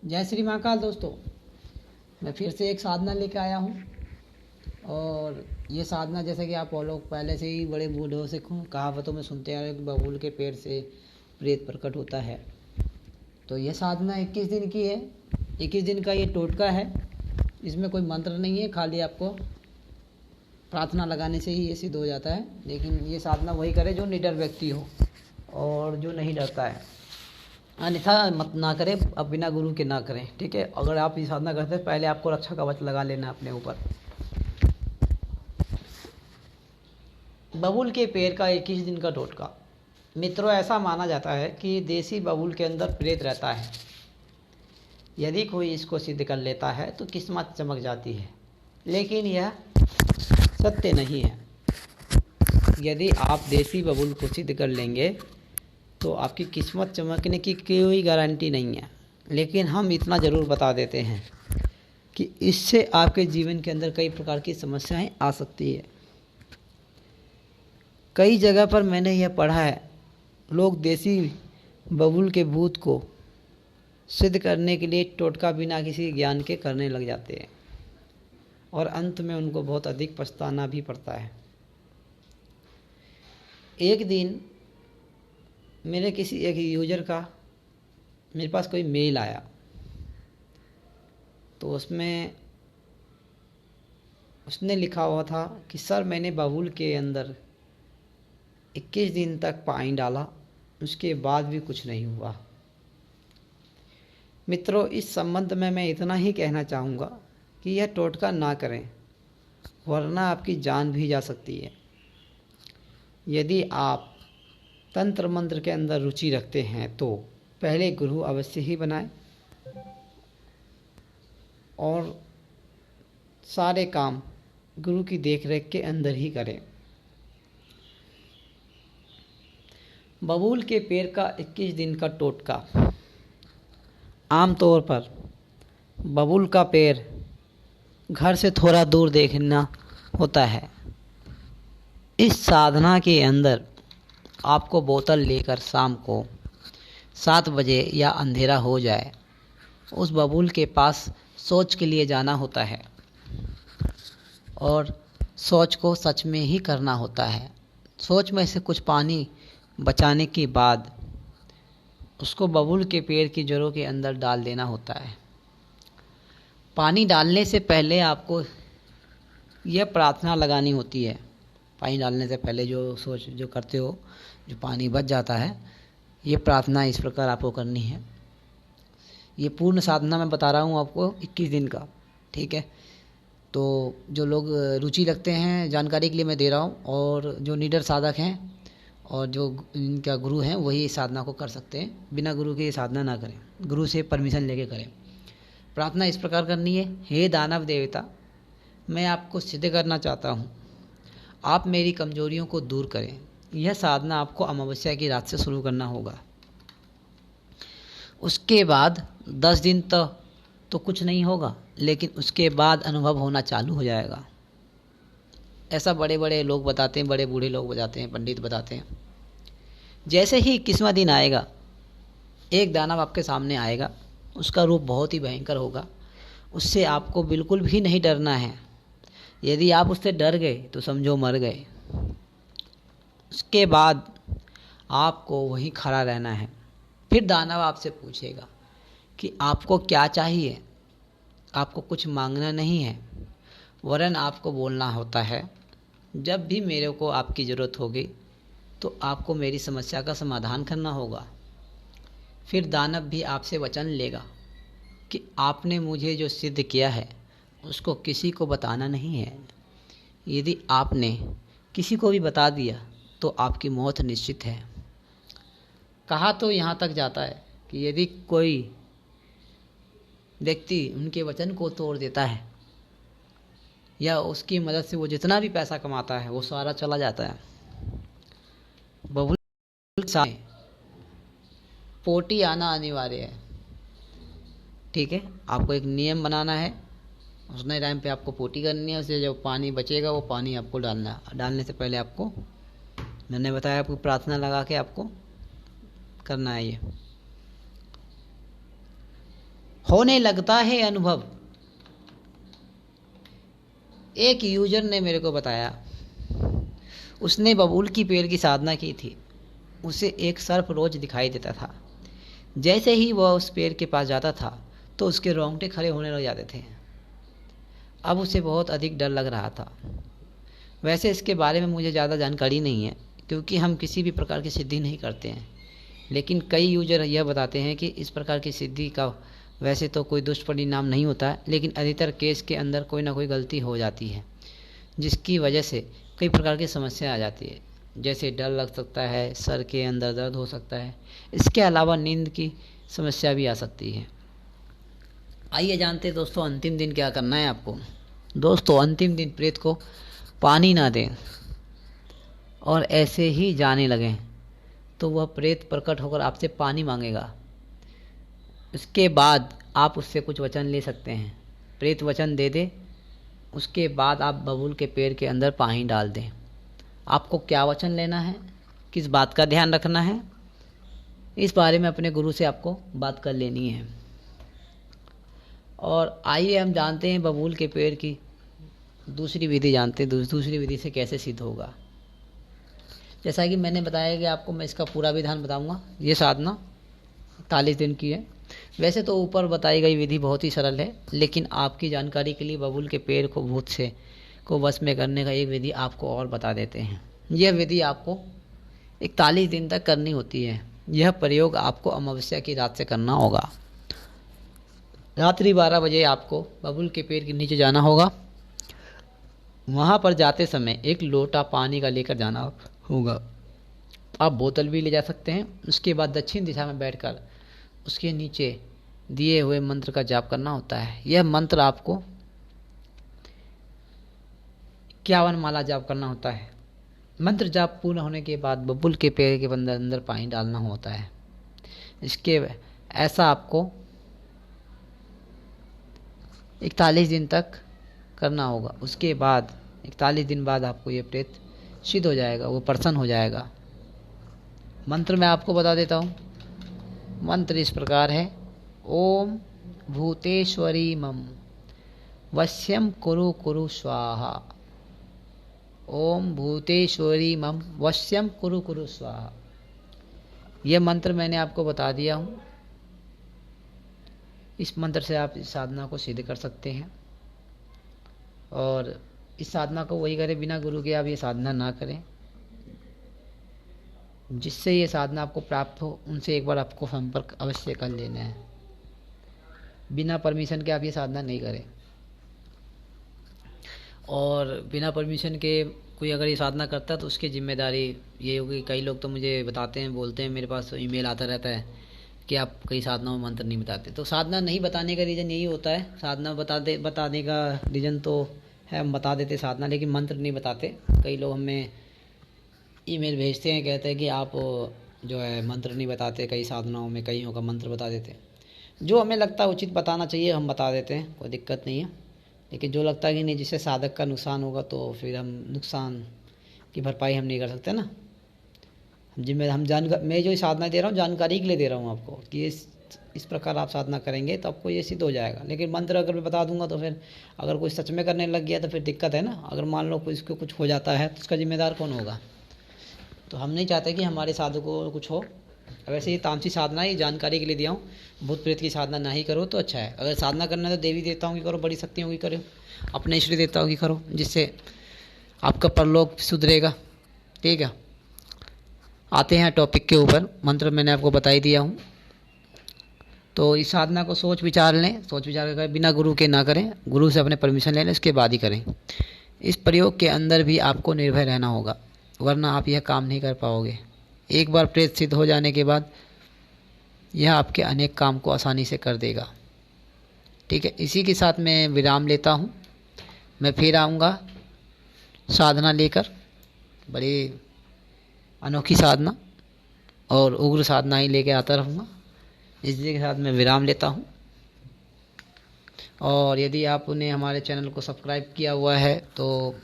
जय श्री महाकाल दोस्तों। मैं फिर से एक साधना लेके आया हूँ। और ये साधना जैसे कि आप लोग पहले से ही बड़े बूढ़ों से कहावतों में सुनते आ रहे हो कि बबूल के पेड़ से प्रेत प्रकट होता है। तो ये साधना 21 दिन की है। 21 दिन का ये टोटका है। इसमें कोई मंत्र नहीं है, खाली आपको प्रार्थना लगाने से ही ये सिद्ध हो जाता है। लेकिन ये साधना वही करे जो निडर व्यक्ति हो और जो नहीं डरता है, अन्यथा मत ना करें। अब बिना गुरु के ना करें, ठीक है। अगर आप ये साधना करते हैं, पहले आपको रक्षा कवच लगा लेना अपने ऊपर। बबूल के पेड़ का 21 दिन का टोटका। मित्रों, ऐसा माना जाता है कि देसी बबूल के अंदर प्रेत रहता है। यदि कोई इसको सिद्ध कर लेता है तो किस्मत चमक जाती है, लेकिन यह सत्य नहीं है। यदि आप देसी बबूल को सिद्ध कर लेंगे तो आपकी किस्मत चमकने की कोई गारंटी नहीं है। लेकिन हम इतना ज़रूर बता देते हैं कि इससे आपके जीवन के अंदर कई प्रकार की समस्याएं आ सकती है। कई जगह पर मैंने यह पढ़ा है, लोग देसी बबूल के भूत को सिद्ध करने के लिए टोटका बिना किसी ज्ञान के करने लग जाते हैं और अंत में उनको बहुत अधिक पछताना भी पड़ता है। एक दिन मेरे किसी एक यूजर का मेरे पास कोई मेल आया, तो उसमें उसने लिखा हुआ था कि सर, मैंने बबूल के अंदर 21 दिन तक पानी डाला, उसके बाद भी कुछ नहीं हुआ। मित्रों, इस संबंध में मैं इतना ही कहना चाहूँगा कि यह टोटका ना करें, वरना आपकी जान भी जा सकती है। यदि आप तंत्र मंत्र के अंदर रुचि रखते हैं तो पहले गुरु अवश्य ही बनाएं और सारे काम गुरु की देखरेख के अंदर ही करें। बबूल के पेड़ का 21 दिन का टोटका। आमतौर पर बबूल का पेड़ घर से थोड़ा दूर देखना होता है। इस साधना के अंदर आपको बोतल लेकर शाम को 7 बजे या अंधेरा हो जाए उस बबूल के पास शौच के लिए जाना होता है और शौच को सच में ही करना होता है। शौच में से कुछ पानी बचाने के बाद उसको बबूल के पेड़ की जड़ों के अंदर डाल देना होता है। पानी डालने से पहले आपको यह प्रार्थना लगानी होती है। पानी डालने से पहले जो करते हो, जो पानी बच जाता है, ये प्रार्थना इस प्रकार आपको करनी है। ये पूर्ण साधना मैं बता रहा हूँ आपको 21 दिन का, ठीक है। तो जो लोग रुचि रखते हैं, जानकारी के लिए मैं दे रहा हूँ, और जो निडर साधक हैं और जो इनका गुरु हैं वही इस साधना को कर सकते हैं। बिना गुरु के ये साधना ना करें, गुरु से परमिशन लेके करें। प्रार्थना इस प्रकार करनी है। हे दानव देवता, मैं आपको सिद्ध करना चाहता हूँ, आप मेरी कमजोरियों को दूर करें। यह साधना आपको अमावस्या की रात से शुरू करना होगा। उसके बाद 10 दिन तो कुछ नहीं होगा, लेकिन उसके बाद अनुभव होना चालू हो जाएगा। ऐसा बड़े बड़े लोग बताते हैं, बड़े बूढ़े लोग बताते हैं, पंडित बताते हैं। जैसे ही 21वां दिन आएगा, एक दानव आपके सामने आएगा। उसका रूप बहुत ही भयंकर होगा। उससे आपको बिल्कुल भी नहीं डरना है। यदि आप उससे डर गए तो समझो मर गए। उसके बाद आपको वहीं खड़ा रहना है। फिर दानव आपसे पूछेगा कि आपको क्या चाहिए। आपको कुछ मांगना नहीं है, वरन आपको बोलना होता है, जब भी मेरे को आपकी ज़रूरत होगी तो आपको मेरी समस्या का समाधान करना होगा। फिर दानव भी आपसे वचन लेगा कि आपने मुझे जो सिद्ध किया है उसको किसी को बताना नहीं है। यदि आपने किसी को भी बता दिया तो आपकी मौत निश्चित है। कहा तो यहाँ तक जाता है कि यदि कोई व्यक्ति उनके वचन को तोड़ देता है या उसकी मदद से वो जितना भी पैसा कमाता है वो सारा चला जाता है। बबूल में पोटी आना अनिवार्य है, ठीक है। आपको एक नियम बनाना है, उतने टाइम पे आपको पोटी करनी है। उसे जो पानी बचेगा वो पानी आपको डालना है। डालने से पहले आपको, मैंने बताया, आपको प्रार्थना लगा के आपको करना है। ये होने लगता है अनुभव। एक यूजर ने मेरे को बताया, उसने बबूल की पेड़ की साधना की थी। उसे एक सर्प रोज दिखाई देता था। जैसे ही वह उस पेड़ के पास जाता था तो उसके रोंगटे खड़े होने लग जाते थे। अब उसे बहुत अधिक डर लग रहा था। वैसे इसके बारे में मुझे ज़्यादा जानकारी नहीं है, क्योंकि हम किसी भी प्रकार की सिद्धि नहीं करते हैं। लेकिन कई यूजर यह बताते हैं कि इस प्रकार की सिद्धि का वैसे तो कोई दुष्परिणाम नहीं होता है, लेकिन अधिकतर केस के अंदर कोई ना कोई गलती हो जाती है, जिसकी वजह से कई प्रकार की समस्या आ जाती है। जैसे डर लग सकता है, सर के अंदर दर्द हो सकता है, इसके अलावा नींद की समस्या भी आ सकती है। आइए जानते हैं दोस्तों, अंतिम दिन क्या करना है आपको। दोस्तों, अंतिम दिन प्रेत को पानी ना दें और ऐसे ही जाने लगें तो वह प्रेत प्रकट होकर आपसे पानी मांगेगा। इसके बाद आप उससे कुछ वचन ले सकते हैं। प्रेत वचन दे दे, उसके बाद आप बबूल के पेड़ के अंदर पानी डाल दें। आपको क्या वचन लेना है, किस बात का ध्यान रखना है, इस बारे में अपने गुरु से आपको बात कर लेनी है। और आइए हम जानते हैं बबूल के पेड़ की दूसरी विधि जानते हैं, दूसरी विधि से कैसे सिद्ध होगा। जैसा कि मैंने बताया कि आपको मैं इसका पूरा विधान बताऊंगा। ये साधना 40 दिन की है। वैसे तो ऊपर बताई गई विधि बहुत ही सरल है, लेकिन आपकी जानकारी के लिए बबूल के पेड़ को भूत से को वश में करने का एक विधि आपको और बता देते हैं। यह विधि आपको 41 दिन तक करनी होती है। यह प्रयोग आपको अमावस्या की रात से करना होगा। रात्रि 12 बजे आपको बबूल के पेड़ के नीचे जाना होगा। वहाँ पर जाते समय एक लोटा पानी का लेकर जाना होगा। आप बोतल भी ले जा सकते हैं। उसके बाद दक्षिण दिशा में बैठकर उसके नीचे दिए हुए मंत्र का जाप करना होता है। यह मंत्र आपको 51 माला जाप करना होता है। मंत्र जाप पूर्ण होने के बाद बबूल के पेड़ के अंदर पानी डालना होता है। इसके ऐसा आपको 41 दिन तक करना होगा। उसके बाद 41 दिन बाद आपको ये प्रेत सिद्ध हो जाएगा, वो प्रसन्न हो जाएगा। मंत्र मैं आपको बता देता हूँ। मंत्र इस प्रकार है, ओम भूतेश्वरी मम वश्यम कुरु कुरु स्वाहा। ओम भूतेश्वरी मम वश्यम कुरु कुरु स्वाहा। यह मंत्र मैंने आपको बता दिया हूँ। इस मंत्र से आप इस साधना को सिद्ध कर सकते हैं। और इस साधना को वही करें, बिना गुरु के आप ये साधना ना करें। जिससे ये साधना आपको प्राप्त हो, उनसे एक बार आपको संपर्क अवश्य कर लेना है। बिना परमिशन के आप ये साधना नहीं करें। और बिना परमिशन के कोई अगर ये साधना करता है तो उसकी जिम्मेदारी ये होगी। कई लोग तो मुझे बताते हैं, बोलते हैं, मेरे पास ईमेल आता रहता है कि आप कई साधनाओं में मंत्र नहीं बताते। तो साधना नहीं बताने का रीज़न यही होता है। साधना बताने का रीज़न तो है हम बता देते साधना, लेकिन मंत्र नहीं बताते। कई लोग हमें ईमेल भेजते हैं, कहते हैं कि आप जो है मंत्र नहीं बताते, कई साधनाओं में कईयों का मंत्र बता देते। जो हमें लगता है उचित बताना चाहिए हम बता देते हैं, कोई दिक्कत नहीं है। लेकिन जो लगता है कि नहीं, जिससे साधक का नुकसान होगा, तो फिर हम नुकसान की भरपाई हम नहीं कर सकते ना। मैं जो साधना दे रहा हूँ जानकारी के लिए दे रहा हूँ आपको कि इस प्रकार आप साधना करेंगे तो आपको ये सिद्ध हो जाएगा। लेकिन मंत्र अगर मैं बता दूंगा तो फिर अगर कोई सच में करने लग गया तो फिर दिक्कत है ना। अगर मान लो कोई इसको कुछ हो जाता है तो उसका जिम्मेदार कौन होगा। तो हम नहीं चाहते कि हमारे साधु को कुछ हो। वैसे ये तामसिक साधना ये जानकारी के लिए दिया हूँ। भूत प्रेत की साधना ना ही करो तो अच्छा है। अगर साधना करना है तो देवी देवताओं की करो, बड़ी शक्तियों की करो, अपने ईश्वरी देवताओं की करो, जिससे आपका परलोक सुधरेगा। ठीक है, आते हैं टॉपिक के ऊपर। मंत्र मैंने आपको बता ही दिया हूँ। तो इस साधना को सोच विचार लें, सोच विचार कर बिना गुरु के ना करें, गुरु से अपने परमिशन ले लें, उसके बाद ही करें। इस प्रयोग के अंदर भी आपको निर्भय रहना होगा, वरना आप यह काम नहीं कर पाओगे। एक बार प्रेत सिद्ध हो जाने के बाद यह आपके अनेक काम को आसानी से कर देगा। ठीक है, इसी के साथ मैं विराम लेता हूँ। मैं फिर आऊँगा साधना लेकर, बड़ी अनोखी साधना और उग्र साधना ही लेके आता रहूँगा। इसी के साथ मैं विराम लेता हूँ। और यदि आपने हमारे चैनल को सब्सक्राइब किया हुआ है तो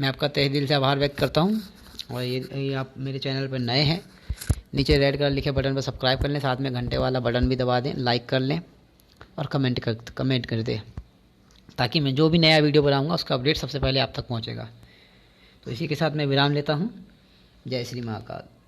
मैं आपका तहे दिल से आभार व्यक्त करता हूँ। और यदि आप मेरे चैनल पर नए हैं, नीचे रेड कलर लिखे बटन पर सब्सक्राइब कर लें, साथ में घंटे वाला बटन भी दबा दें, लाइक कर लें। और कमेंट कर दे, ताकि मैं जो भी नया वीडियो बनाऊंगा उसका अपडेट सबसे पहले आप तक पहुंचेगा। तो इसी के साथ मैं विराम लेता हूं। जय श्री महाकाल।